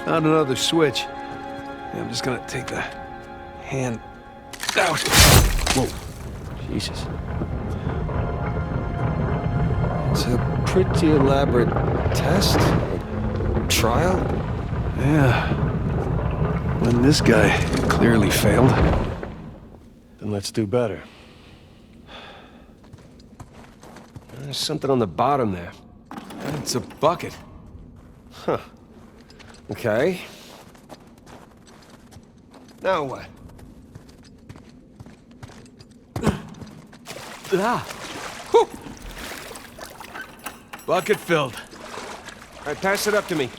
Found another switch. Yeah, I'm just gonna take the hand out. Whoa. Jesus. It's a pretty elaborate test? Trial? Yeah. When this guy clearly failed. Then let's do better. There's something on the bottom there. It's a bucket. Huh. Okay. Now what? Ah! Whew. Bucket filled. All right, pass it up to me.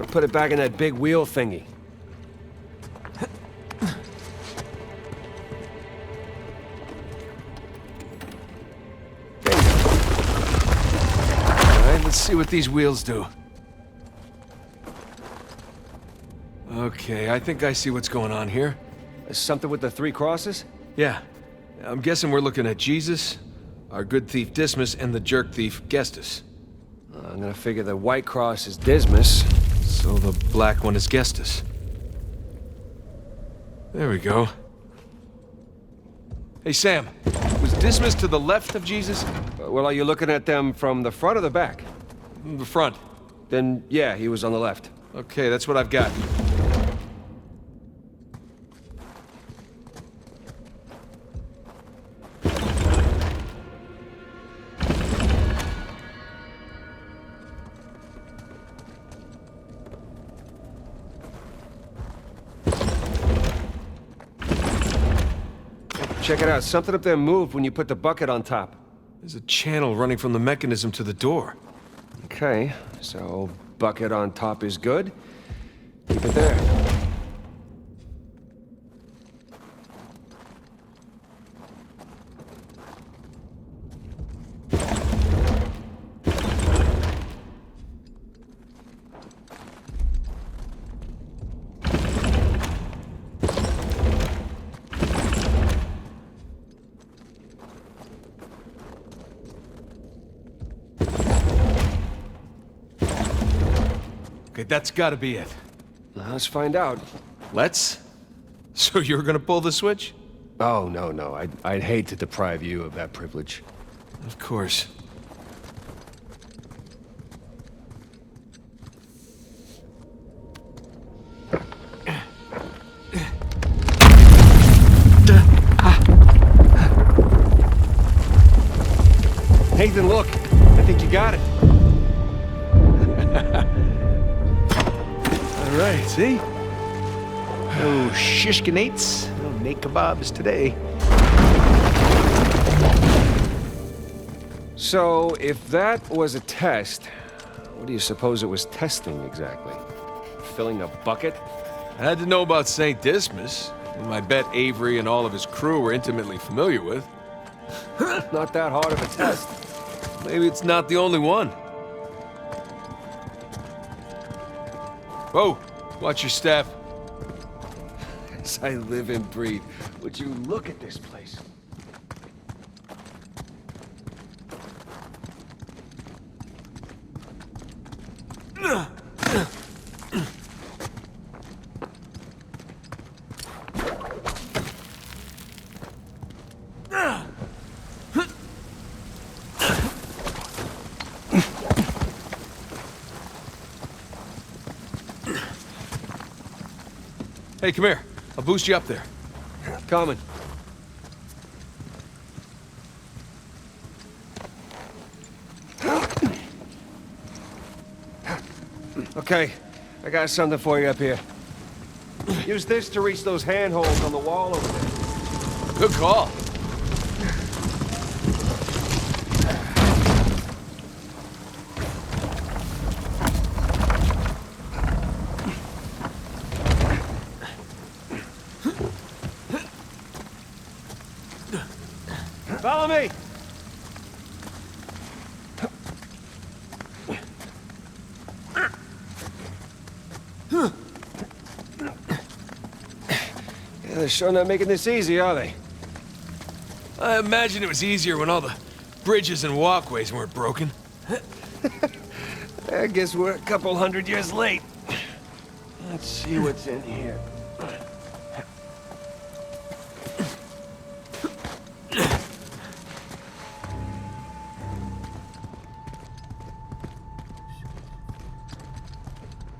Put it back in that big wheel thingy. Let's see what these wheels do. Okay, I think I see what's going on here. Something with the 3 crosses? Yeah. I'm guessing we're looking at Jesus, our good thief Dismas, and the jerk thief Gestus. I'm gonna figure the white cross is Dismas. So the black one is Gestus. There we go. Hey, Sam. Was Dismas to the left of Jesus? Well, are you looking at them from the front or the back? The front. Then, yeah, he was on the left. Okay, that's what I've got. Check it out. Something up there moved when you put the bucket on top. There's a channel running from the mechanism to the door. Okay, so bucket on top is good. Keep it there. Okay, that's gotta be it. Let's find out. Let's? So you're gonna pull the switch? Oh, no. I'd hate to deprive you of that privilege. Of course. Nathan, look. I think you got it. All right, see? No shishkinates, no naked kebabs today. So, if that was a test, what do you suppose it was testing exactly? Filling a bucket? I had to know about St. Dismas, whom I bet Avery and all of his crew were intimately familiar with. Not that hard of a test. Maybe it's not the only one. Whoa, watch your step. As I live and breathe, would you look at this place? Hey, come here. I'll boost you up there. Coming. Okay, I got something for you up here. Use this to reach those handholds on the wall over there. Good call. Follow me! Yeah, they're sure not making this easy, are they? I imagine it was easier when all the bridges and walkways weren't broken. I guess we're a couple hundred years late. Let's see what's in here.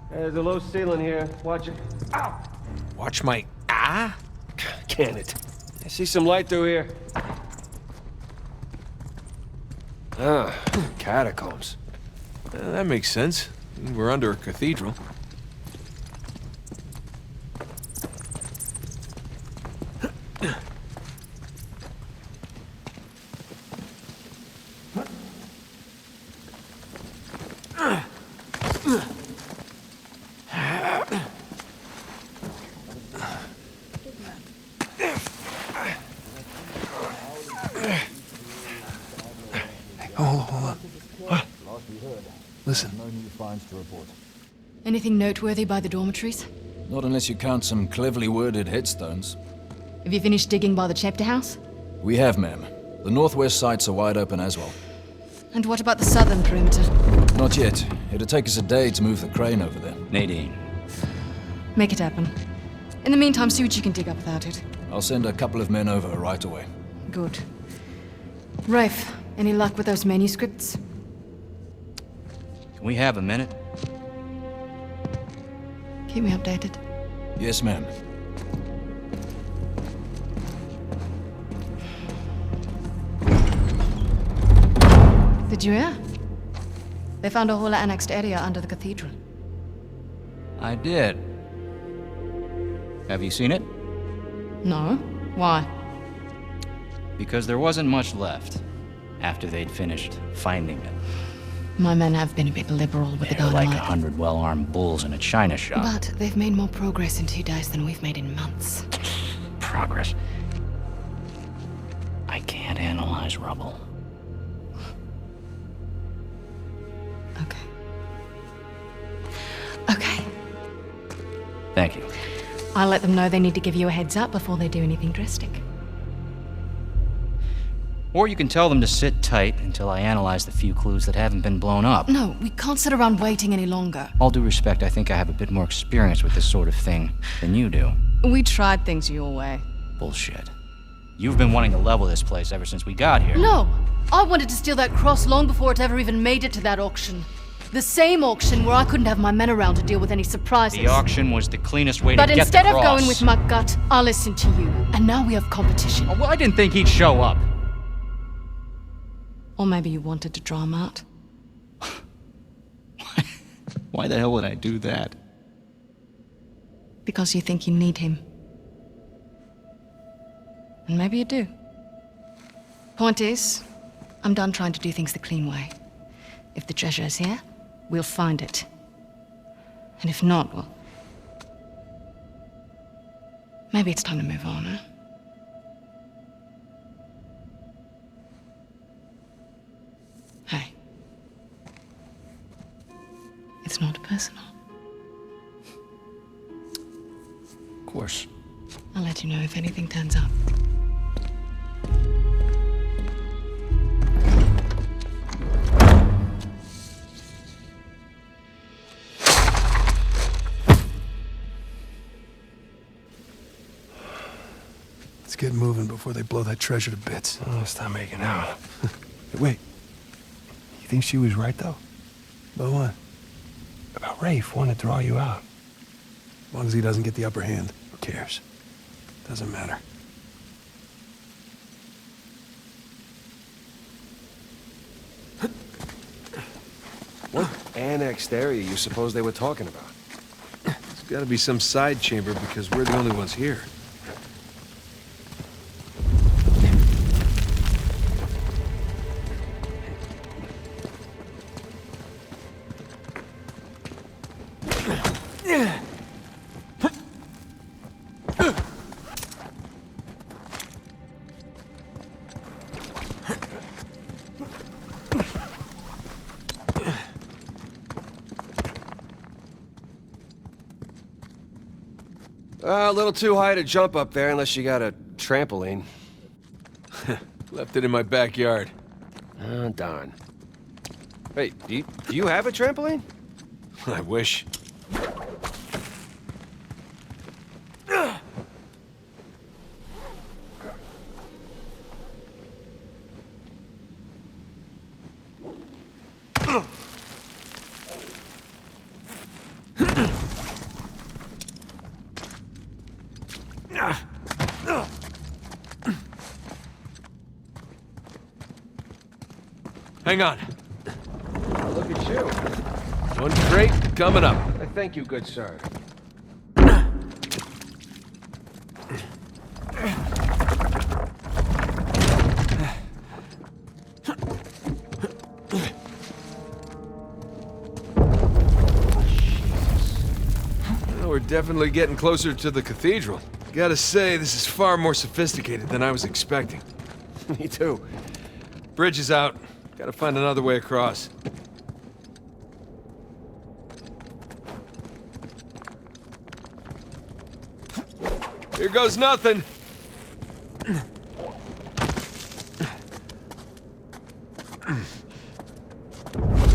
There's a low ceiling here. Watch it. Ow! Watch my... Can it? I see some light through here. Ah, catacombs. That makes sense. We're under a cathedral. Hold on. What? Listen. No new finds to report. Anything noteworthy by the dormitories? Not unless you count some cleverly worded headstones. Have you finished digging by the chapter house? We have, ma'am. The northwest sites are wide open as well. And what about the southern perimeter? Not yet. It'll take us a day to move the crane over there. Nadine. Make it happen. In the meantime, see what you can dig up without it. I'll send a couple of men over right away. Good. Rafe, any luck with those manuscripts? Can we have a minute? Keep me updated. Yes, ma'am. Did you hear? They found a whole annexed area under the cathedral. I did. Have you seen it? No? Why? Because there wasn't much left after they'd finished finding it. My men have been a bit liberal with the They're like dynamite. 100 well-armed bulls in a china shop. But they've made more progress in 2 days than we've made in months. Progress. I can't analyze rubble. Okay. Okay. Thank you. I'll let them know they need to give you a heads up before they do anything drastic. Or you can tell them to sit tight until I analyze the few clues that haven't been blown up. No, we can't sit around waiting any longer. All due respect, I think I have a bit more experience with this sort of thing than you do. We tried things your way. Bullshit. You've been wanting to level this place ever since we got here. No! I wanted to steal that cross long before it ever even made it to that auction. The same auction where I couldn't have my men around to deal with any surprises. The auction was the cleanest way to But get the instead of cross. going with my gut, I listened to you. And now we have competition. Oh, well, I didn't think he'd show up. Or maybe you wanted to draw him out. Why the hell would I do that? Because you think you need him. And maybe you do. Point is, I'm done trying to do things the clean way. If the treasure is here, we'll find it. And if not, well... maybe it's time to move on, huh? Hey. It's not personal. Of course. I'll let you know if anything turns up. Let's get moving before they blow that treasure to bits. Oh, stop making out. Hey, wait. You think she was right, though? About what? About Rafe wanting to draw you out. As long as he doesn't get the upper hand, who cares? Doesn't matter. What annexed area you suppose they were talking about? There's gotta be some side chamber because we're the only ones here. A little too high to jump up there unless you got a trampoline. Left it in my backyard. Oh, darn. Hey, do you have a trampoline? I wish. Hang on. Look at you. One crate coming up. I thank you, good sir. Well, we're definitely getting closer to the cathedral. Gotta say, this is far more sophisticated than I was expecting. Me too. Bridge is out. Gotta find another way across. Here goes nothing.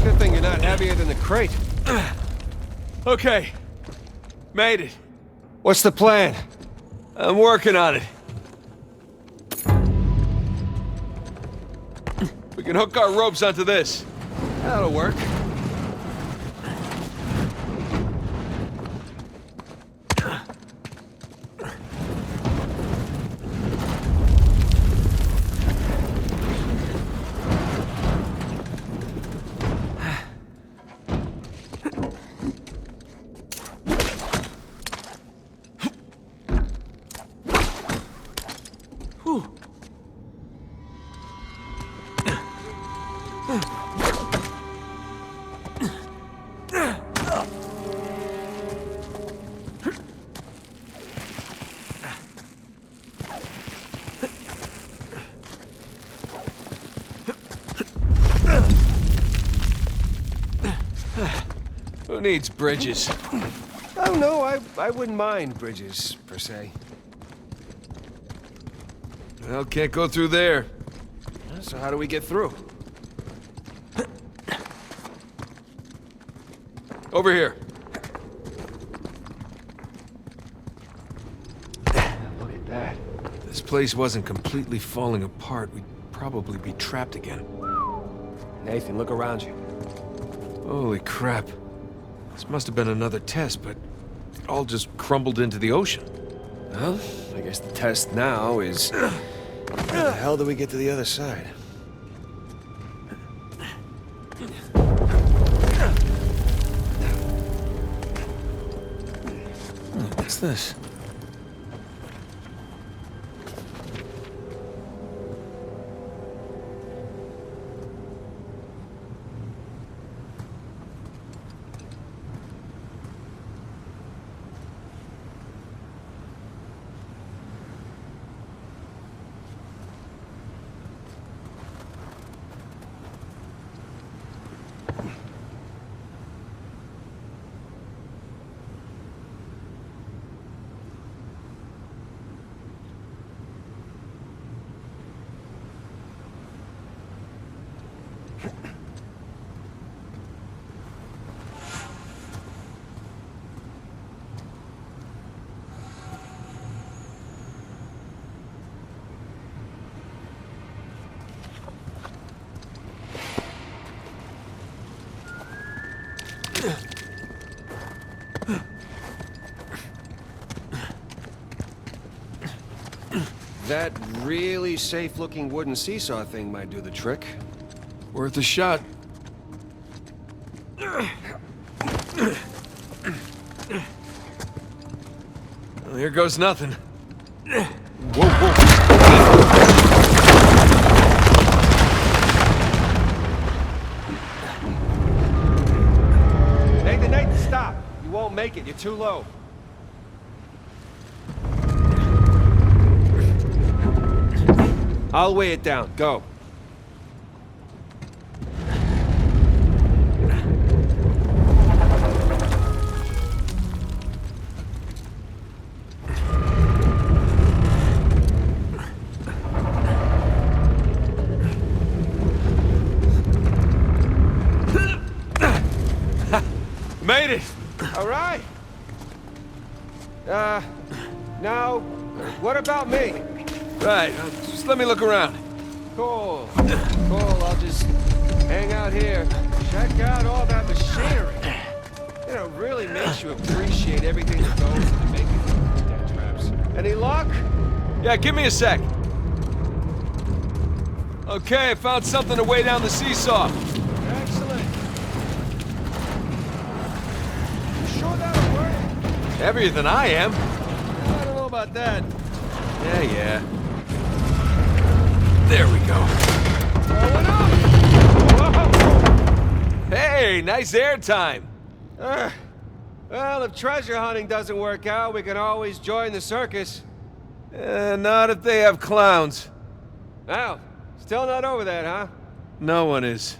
Good thing you're not heavier than the crate. Okay. Made it. What's the plan? I'm working on it. We can hook our ropes onto this. That'll work. Who needs bridges? Oh, no, I wouldn't mind bridges, per se. Well, can't go through there. So how do we get through? Over here. Look at that. If this place wasn't completely falling apart, we'd probably be trapped again. Nathan, look around you. Holy crap. This must have been another test, but it all just crumbled into the ocean. Well, I guess the test now is... How the hell do we get to the other side? What's this? That really safe-looking wooden seesaw thing might do the trick. Worth a shot. Well, here goes nothing. Whoa, whoa. Nathan, stop! You won't make it. You're too low. I'll weigh it down. Go. All right. Now, what about me? Right, just let me look around. Cool. Cool, I'll just hang out here. Check out all that machinery. You know, it really makes you appreciate everything that goes into making death traps. Any luck? Yeah, give me a sec. Okay, I found something to weigh down the seesaw. Excellent. You sure that'll work? Heavier than I am. I don't know about that. Yeah. There we go. Going up! Whoa! Hey, nice air time. Well, if treasure hunting doesn't work out, we can always join the circus. Not if they have clowns. Now, still not over that, huh? No one is.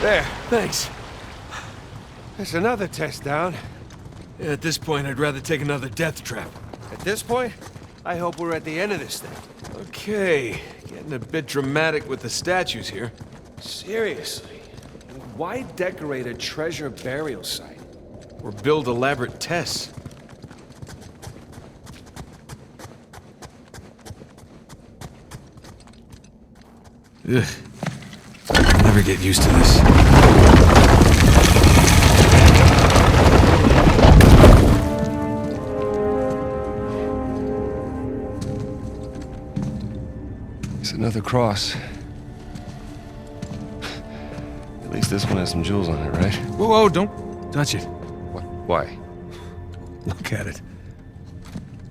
There, thanks. There's another test down. Yeah, at this point, I'd rather take another death trap. At this point, I hope we're at the end of this thing. Okay, getting a bit dramatic with the statues here. Seriously? Why decorate a treasure burial site? Or build elaborate tests. Ugh. I'll never get used to this. It's another cross. At least this one has some jewels on it, right? Whoa, don't touch it. What? Why? Look at it.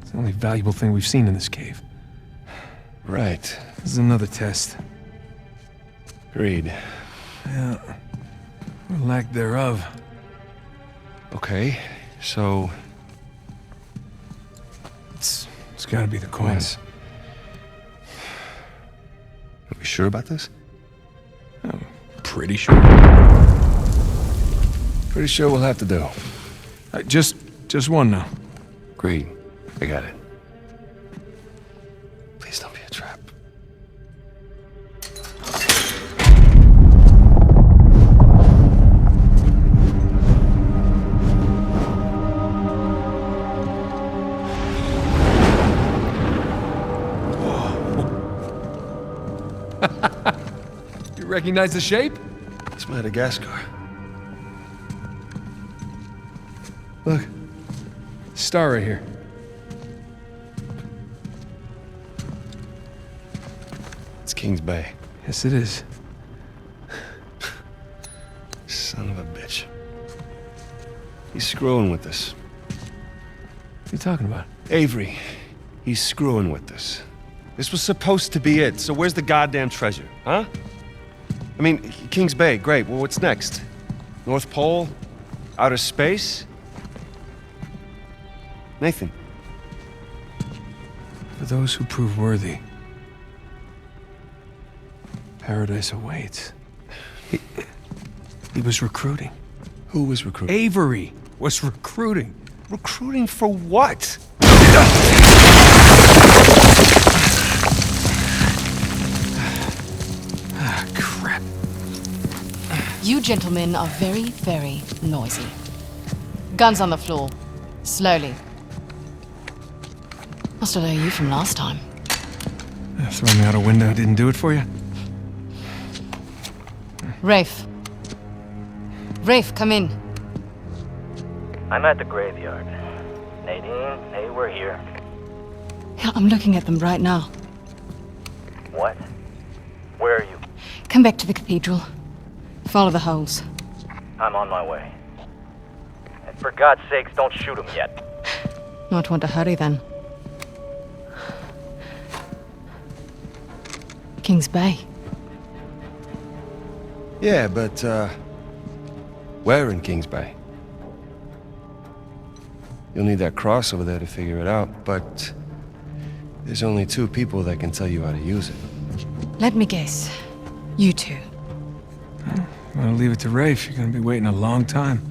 It's the only valuable thing we've seen in this cave. Right. This is another test. Agreed. Yeah. Or lack thereof. Okay, so... It's gotta be the coins. Are we sure about this? I'm pretty sure. Pretty sure we'll have to do. Just one now. Agreed. I got it. Please don't be a trap. You recognize the shape? It's Madagascar. Look. Star right here. It's Kings Bay. Yes, it is. Son of a bitch. He's screwing with us. What are you talking about? Avery, he's screwing with us. This was supposed to be it, so where's the goddamn treasure, huh? I mean, Kings Bay, great. Well, what's next? North Pole? Outer space? Nathan. For those who prove worthy, paradise awaits. He was recruiting. Who was recruiting? Avery was recruiting. Recruiting for what? Ah, crap. You gentlemen are very, very noisy. Guns on the floor. Slowly. Must have known you from last time. Throw me out a window didn't do it for you? Rafe. Rafe, come in. I'm at the graveyard. Nadine, hey, we're here. Yeah, I'm looking at them right now. What? Where are you? Come back to the cathedral. Follow the holes. I'm on my way. And for God's sakes, don't shoot him yet. Not want to hurry then. Kings Bay. Yeah, but, where in Kings Bay? You'll need that cross over there to figure it out, but there's only 2 people that can tell you how to use it. Let me guess. You two. I'm gonna leave it to Rafe. You're gonna be waiting a long time.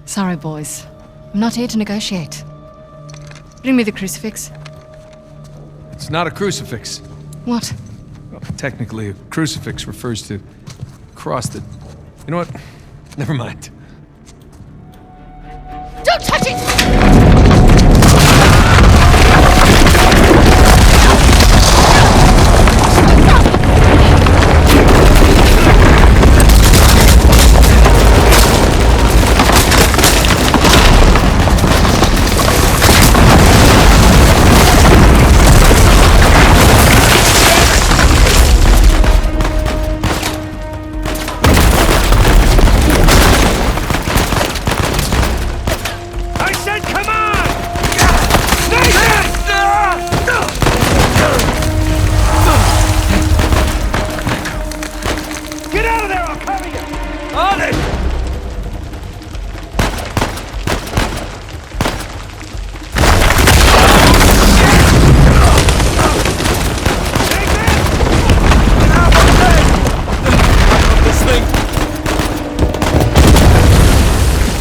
Sorry, boys. I'm not here to negotiate. Bring me the crucifix. It's not a crucifix. What? Well, technically, a crucifix refers to a cross that... You know what? Never mind. Don't touch it!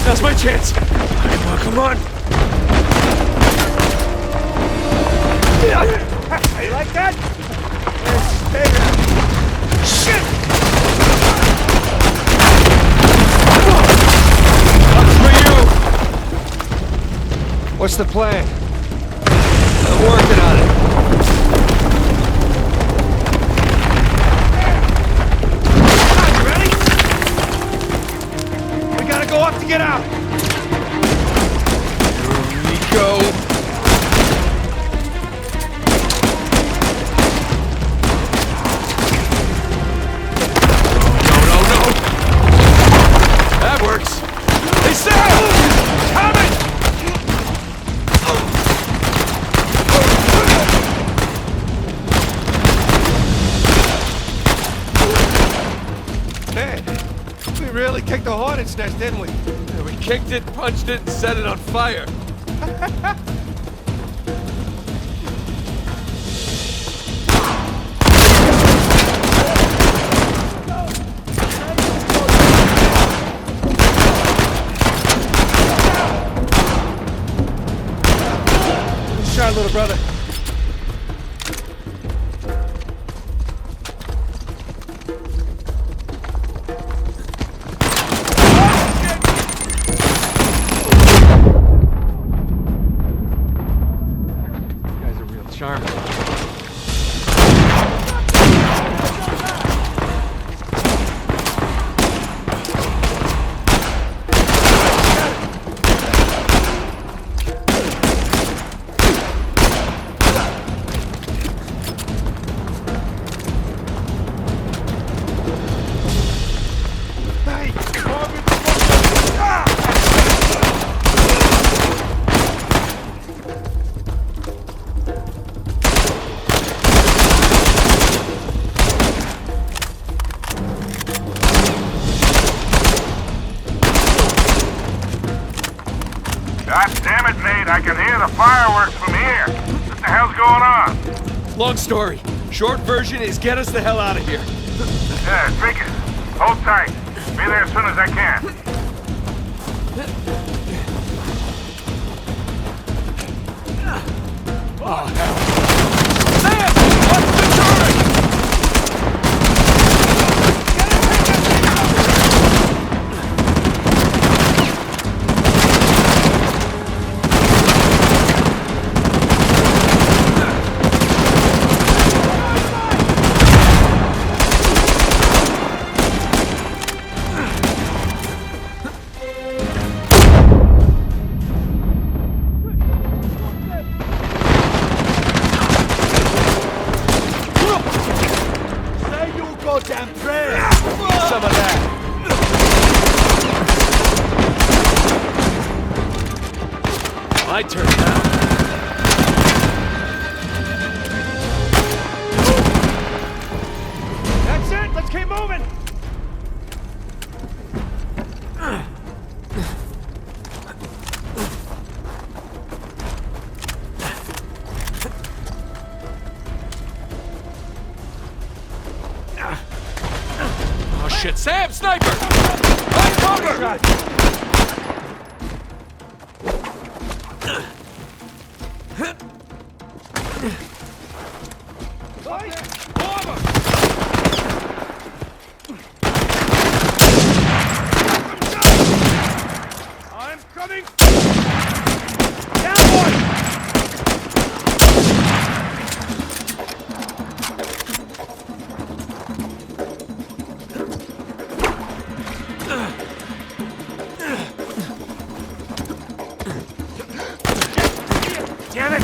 Now's my chance. Come on. You like that? Shit! For you. What's the plan? I'm working on it. You ready? We gotta go up to get out. Here we go. That works. Hey, Sarah! Coming! Man, we really kicked the hornet's nest, didn't we? Yeah, we kicked it, punched it, and set it on fire. Shot, little brother. Guy's a real charmer. God damn it, Nate, I can hear the fireworks from here. What the hell's going on? Long story. Short version is get us the hell out of here. Yeah, figures. Hold tight. Be there as soon as I can. Goddamn prayer! Some of that. My turn now. That's it. Let's keep moving. Oh shit. Sam, sniper! Find cover! I'm coming! Damn it!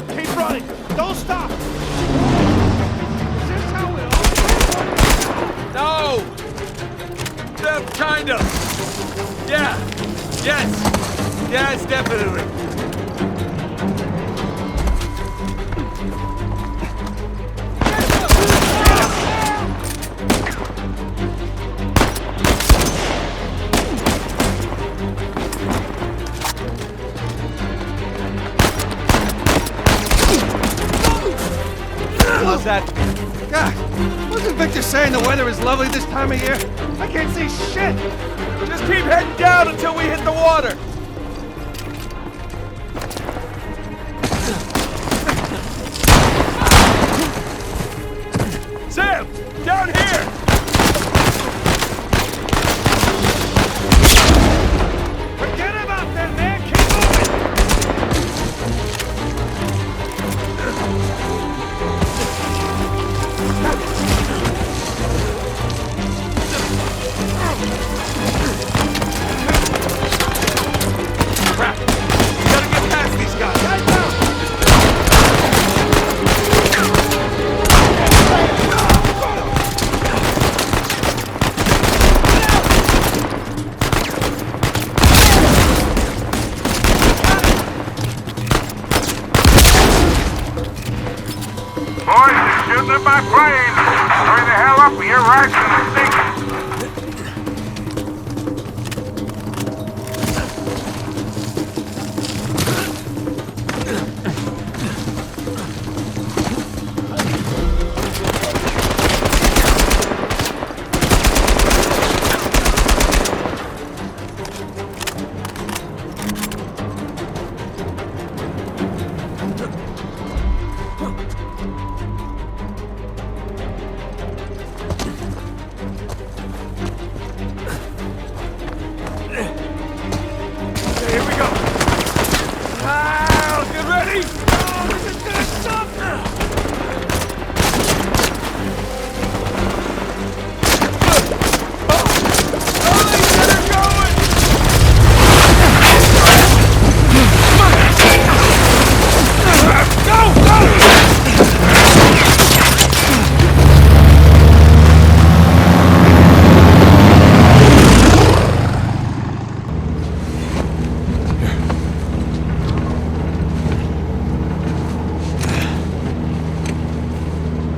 Keep running! Don't stop! Is this how it all... No! Kind of. Yeah. Yes. Yes, definitely. What was that? God, wasn't Victor saying the weather is lovely this time of year? I can't see shit! Just keep heading down until we hit the water. Sam, down here. Forget about that, man! Keep moving! Crap. We gotta get past these guys. Boys, they're shooting at my plane! Hurry the hell up or your ride's gonna sink! Here we go. Ah, get ready. Oh, this is gonna suck. Oh, they get her going.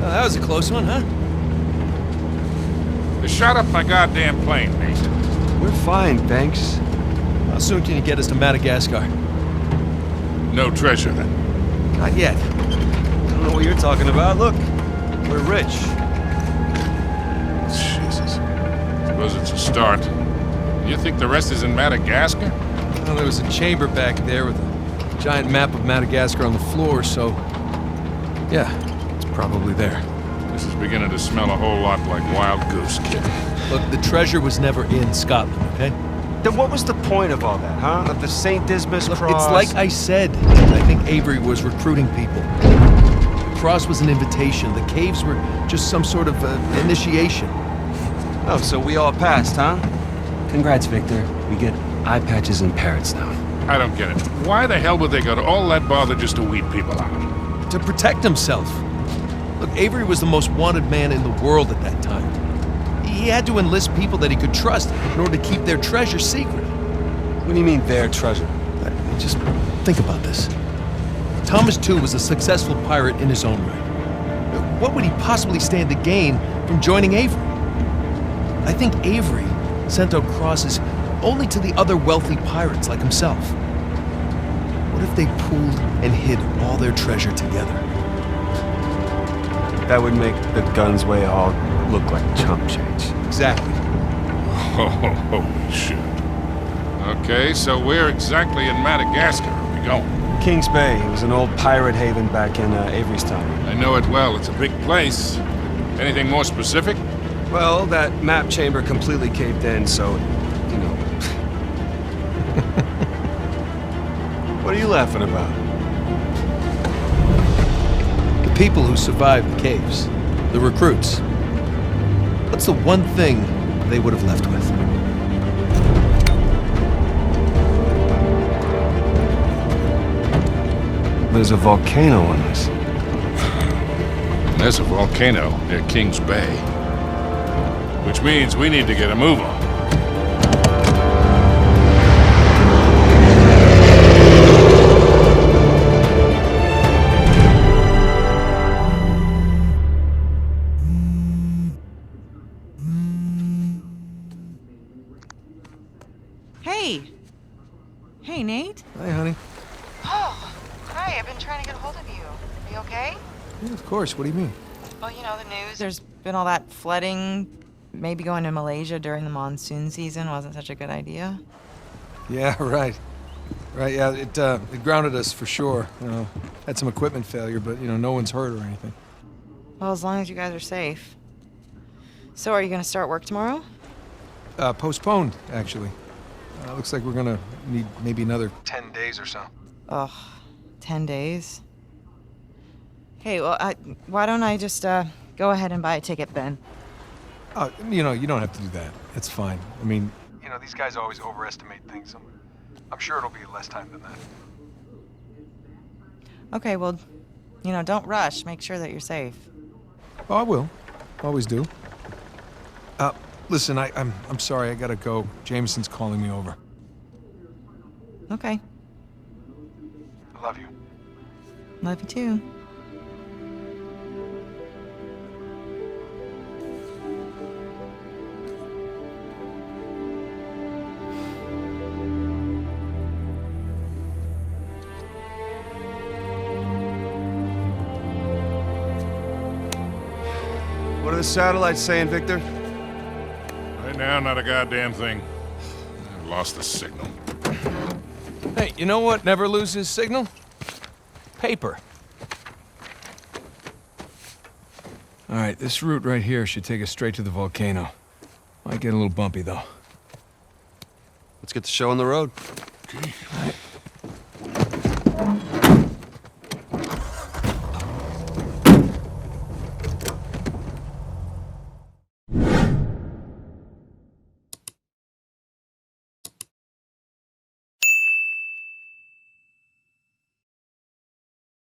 That was a close one, huh? They shot up my goddamn plane, Nate. We're fine, thanks. How soon can you get us to Madagascar? No treasure, then. Not yet. I don't know what you're talking about. Look, we're rich. Jesus. Suppose it's a start. You think the rest is in Madagascar? Well, there was a chamber back there with a giant map of Madagascar on the floor, so... yeah, it's probably there. This is beginning to smell a whole lot like Wild Goose, kid. Look, the treasure was never in Scotland, okay? Then what was the point of all that, huh? Of the St. Dismas Look, cross? it's like I said. I think Avery was recruiting people. The cross was an invitation. The caves were just some sort of initiation. Oh, so we all passed, huh? Congrats, Victor. We get eye patches and parrots now. I don't get it. Why the hell would they go to all that bother just to weed people out? To protect himself. Look, Avery was the most wanted man in the world at that time. He had to enlist people that he could trust in order to keep their treasure secret. What do you mean, their treasure? Just think about this. Thomas, too, was a successful pirate in his own right. What would he possibly stand to gain from joining Avery? I think Avery sent out crosses only to the other wealthy pirates like himself. What if they pooled and hid all their treasure together? That would make the Gunsway all look like chump change. Exactly. Holy shit. Okay, so where exactly in Madagascar are we going? Kings Bay. It was an old pirate haven back in Avery's time. I know it well. It's a big place. Anything more specific? Well, that map chamber completely caved in, so, you know. What are you laughing about? The people who survived the caves, the recruits. What's the one thing they would have left with? There's a volcano on this. There's a volcano near Kings Bay. Which means we need to get a move on. Hey! Hey, Nate? Hi, honey. Oh, hi, I've been trying to get a hold of you. Are you okay? Yeah, of course. What do you mean? Well, you know, the news. There's been all that flooding. Maybe going to Malaysia during the monsoon season wasn't such a good idea. Yeah, right. Right, yeah, it grounded us for sure. You know, had some equipment failure, but, you know, no one's hurt or anything. Well, as long as you guys are safe. So, are you going to start work tomorrow? Postponed, actually. Looks like we're gonna need maybe another 10 days or so. Ugh, 10 days? Hey, well, why don't I just, go ahead and buy a ticket then? You know, you don't have to do that. It's fine. I mean, you know, these guys always overestimate things. I'm sure it'll be less time than that. Okay, well, you know, don't rush. Make sure that you're safe. Oh, I will. Always do. Listen, I'm sorry. I gotta go. Jameson's calling me over. Okay. I love you. Love you too. What are the satellites saying, Victor? Right now, not a goddamn thing. I've lost the signal. Hey, you know what never loses signal? Paper. All right, this route right here should take us straight to the volcano. Might get a little bumpy, though. Let's get the show on the road. Okay. All right.